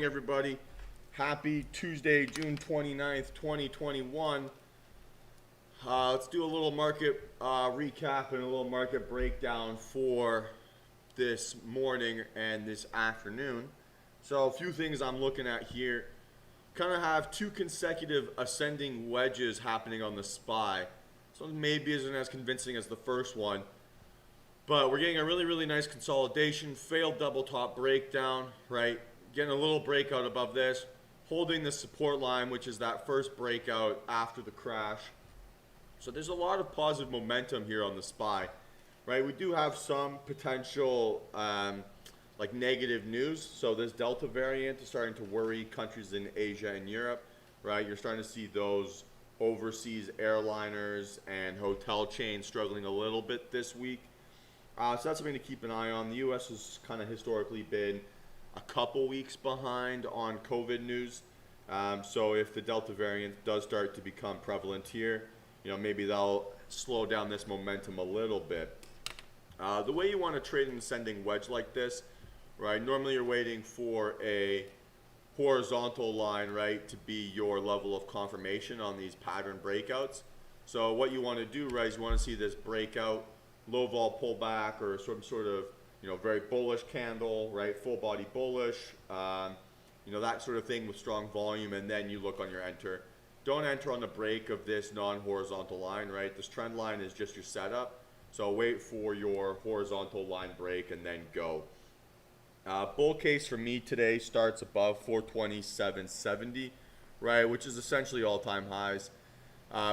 morning, everybody. Happy Tuesday, June 29th, 2021. Let's do a little market recap and a little market breakdown for this morning and this afternoon. So, a few things I'm looking at here. Kind of have two consecutive ascending wedges happening on the SPY. So, maybe isn't as convincing as the first one. But we're getting a really nice consolidation, failed double top breakdown, right? Getting a little breakout above this, holding the support line, which is that first breakout after the crash. So there's a lot of positive momentum here on the SPY, right? We do have some potential like negative news. So this Delta variant is starting to worry countries in Asia and Europe, right? You're starting to see those overseas airliners and hotel chains struggling a little bit this week. So that's something to keep an eye on. The U.S. has kind of historically been a couple weeks behind on COVID news. So if the Delta variant does start to become prevalent here, maybe that'll slow down this momentum a little bit. The way you want to trade an ascending wedge like this, right? Normally you're waiting for a horizontal line, right, to be your level of confirmation on these pattern breakouts. So what you want to do, right, is you want to see this breakout, low vol pullback, or some sort of very bullish candle, right? Full body bullish, that sort of thing with strong volume, and then you look on your enter. Don't enter on the break of this non-horizontal line, right? This trend line is just your setup. So wait for your horizontal line break and then go. Bull case for me today starts above 427.70, right? Which is essentially all-time highs.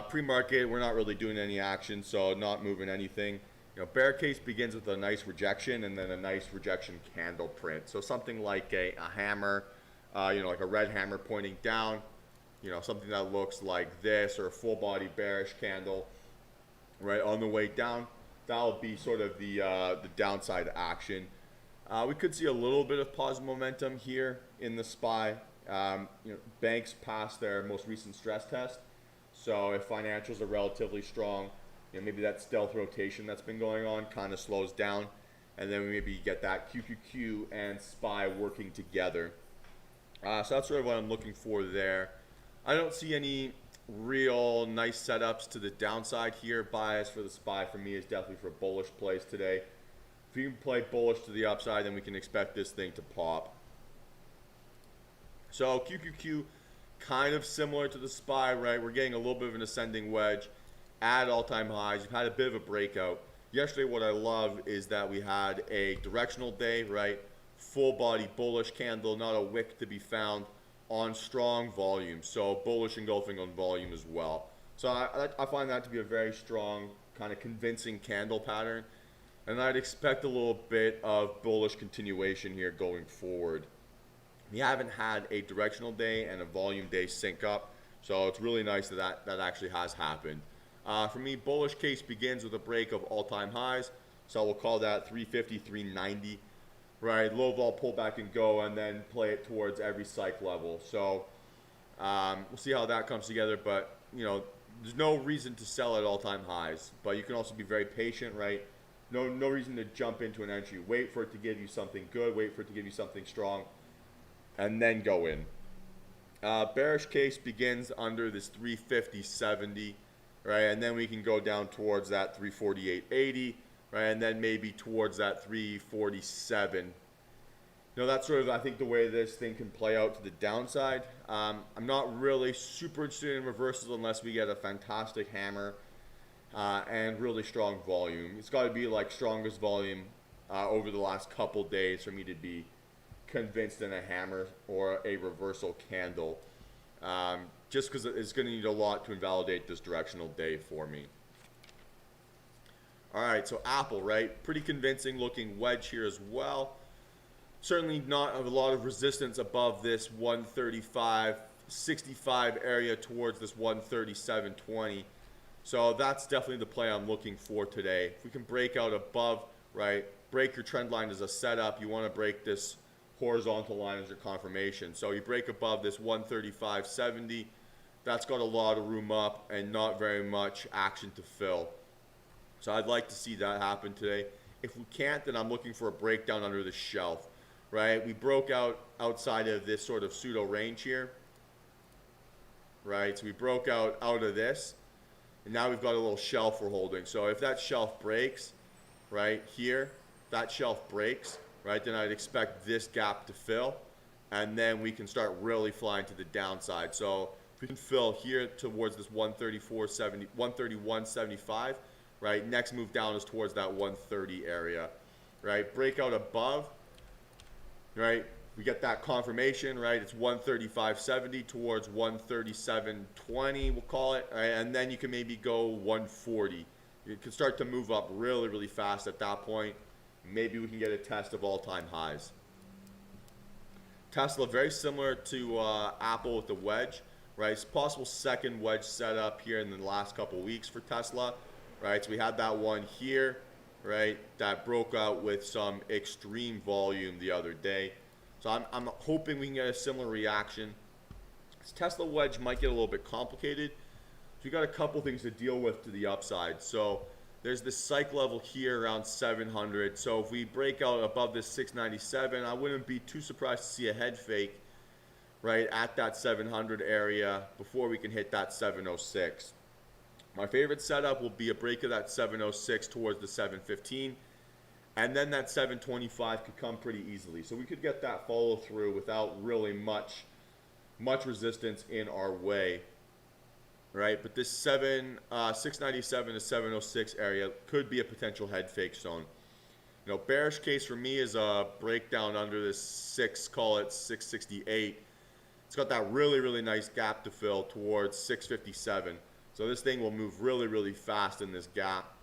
Pre-market, we're not really doing any action, so not moving anything. Bear case begins with a nice rejection and then a nice rejection candle print. So something like a hammer, like a red hammer pointing down, something that looks like this, or a full body bearish candle, right, on the way down. That'll be sort of the downside action. We could see a little bit of positive momentum here in the SPY. Banks passed their most recent stress test. So if financials are relatively strong, maybe that stealth rotation that's been going on kind of slows down, and then we maybe get that QQQ and SPY working together. So that's sort of what I'm looking for there. I don't see any real nice setups to the downside here. Bias for the SPY for me is definitely for bullish plays today. If you can play bullish to the upside, then we can expect this thing to pop. So QQQ, kind of similar to the SPY, right? We're getting a little bit of an ascending wedge at all-time highs. You've had a bit of a breakout. Yesterday, what I love is that we had a directional day, right? Full body bullish candle, not a wick to be found, on strong volume. So bullish engulfing on volume as well. So I find that to be a very strong, kind of convincing candle pattern. And I'd expect a little bit of bullish continuation here going forward. We haven't had a directional day and a volume day sync up. So it's really nice that actually has happened. For me, bullish case begins with a break of all-time highs. So we'll call that 350, 390. Right, low vol pullback and go, and then play it towards every psych level. So we'll see how that comes together. But there's no reason to sell at all-time highs. But you can also be very patient, right? No reason to jump into an entry. Wait for it to give you something good. Wait for it to give you something strong, and then go in. Bearish case begins under this 350.70, right, and then we can go down towards that 348.80. Right, and then maybe towards that 347. That's sort of, I think, the way this thing can play out to the downside. I'm not really super interested in reversals unless we get a fantastic hammer and really strong volume. It's got to be like strongest volume over the last couple days for me to be convinced in a hammer or a reversal candle. Just because it's going to need a lot to invalidate this directional day for me. All right, so Apple, right? Pretty convincing looking wedge here as well. Certainly not a lot of resistance above this 135.65 area towards this 137.20. So that's definitely the play I'm looking for today. If we can break out above, right, break your trend line as a setup, you want to break this horizontal line as your confirmation. So you break above this 135.70. That's got a lot of room up and not very much action to fill. So I'd like to see that happen today. If we can't, then I'm looking for a breakdown under the shelf. right? We broke out outside of this sort of pseudo range here, right? So we broke out of this, and now we've got a little shelf we're holding. So if that shelf breaks, right here, that shelf breaks, right, then I'd expect this gap to fill, and then we can start really flying to the downside. So if we can fill here towards this 134.70, 131.75, right, next move down is towards that 130 area, right? Breakout above, right, we get that confirmation, right? It's 135.70 towards 137.20, we'll call it, right? And then you can maybe go 140. You can start to move up really, really fast at that point. Maybe we can get a test of all-time highs. Tesla, very similar to Apple with the wedge, right? It's a possible second wedge setup here in the last couple weeks for Tesla, right? So we had that one here, right, that broke out with some extreme volume the other day. So I'm hoping we can get a similar reaction. This Tesla wedge might get a little bit complicated. So we got a couple things to deal with to the upside. So there's this psych level here around 700. So if we break out above this 697, I wouldn't be too surprised to see a head fake, right, at that 700 area before we can hit that 706. My favorite setup will be a break of that 706 towards the 715. And then that 725 could come pretty easily. So we could get that follow through without really much resistance in our way, right? But this 697 to 706 area could be a potential head fake zone. You know, bearish case for me is a breakdown under this call it 668. It's got that really, really nice gap to fill towards 657. So this thing will move really, really fast in this gap.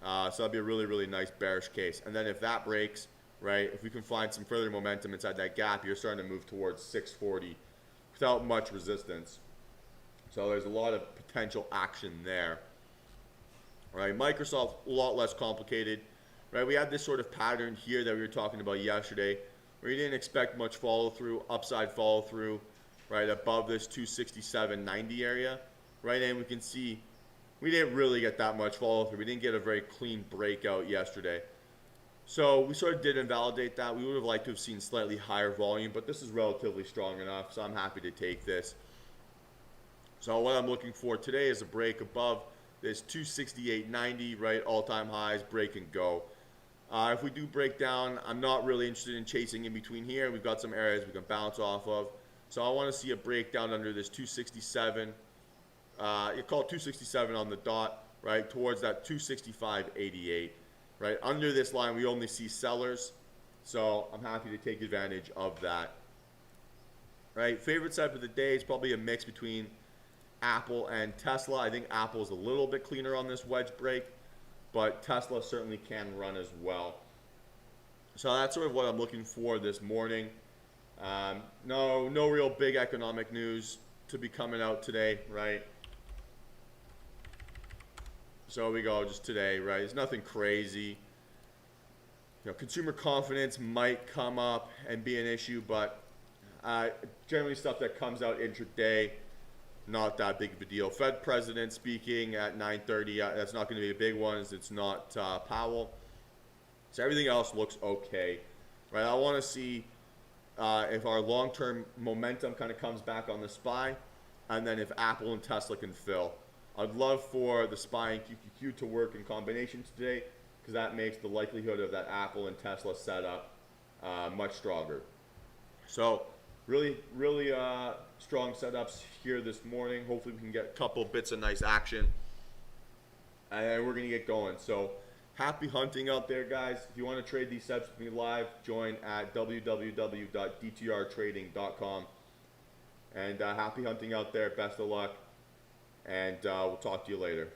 So that'll be a really, really nice bearish case. And then if that breaks, right, if we can find some further momentum inside that gap, you're starting to move towards 640 without much resistance. So there's a lot of potential action there. Right, Microsoft, a lot less complicated. Right, we had this sort of pattern here that we were talking about yesterday, where you didn't expect much follow through, upside follow through, right, above this 267.90 area. Right, and we can see we didn't really get that much follow through. We didn't get a very clean breakout yesterday. So we sort of did invalidate that. We would have liked to have seen slightly higher volume, but this is relatively strong enough, so I'm happy to take this. So what I'm looking for today is a break above this 268.90, right, all-time highs, break and go. If we do break down, I'm not really interested in chasing in between here. We've got some areas we can bounce off of. So I want to see a breakdown under this 267. You call it 267 on the dot, right, towards that 265.88, right? Under this line, we only see sellers, so I'm happy to take advantage of that, right? Favorite setup of the day is probably a mix between Apple and Tesla. I think Apple is a little bit cleaner on this wedge break, but Tesla certainly can run as well. So that's sort of what I'm looking for this morning. No real big economic news to be coming out today, right? So we go just today, right? It's nothing crazy. You know, consumer confidence might come up and be an issue, but generally stuff that comes out intraday, not that big of a deal. Fed president speaking at 9:30. That's not going to be a big one, as it's not Powell. So everything else looks okay, right? I want to see if our long-term momentum kind of comes back on the SPY, and then if Apple and Tesla can fill. I'd love for the SPY and QQQ to work in combination today, because that makes the likelihood of that Apple and Tesla setup much stronger. So really, really strong setups here this morning. Hopefully we can get a couple bits of nice action, and we're going to get going. So happy hunting out there, guys. If you want to trade these setups with me live, join at www.dtrtrading.com. And happy hunting out there. Best of luck. And we'll talk to you later.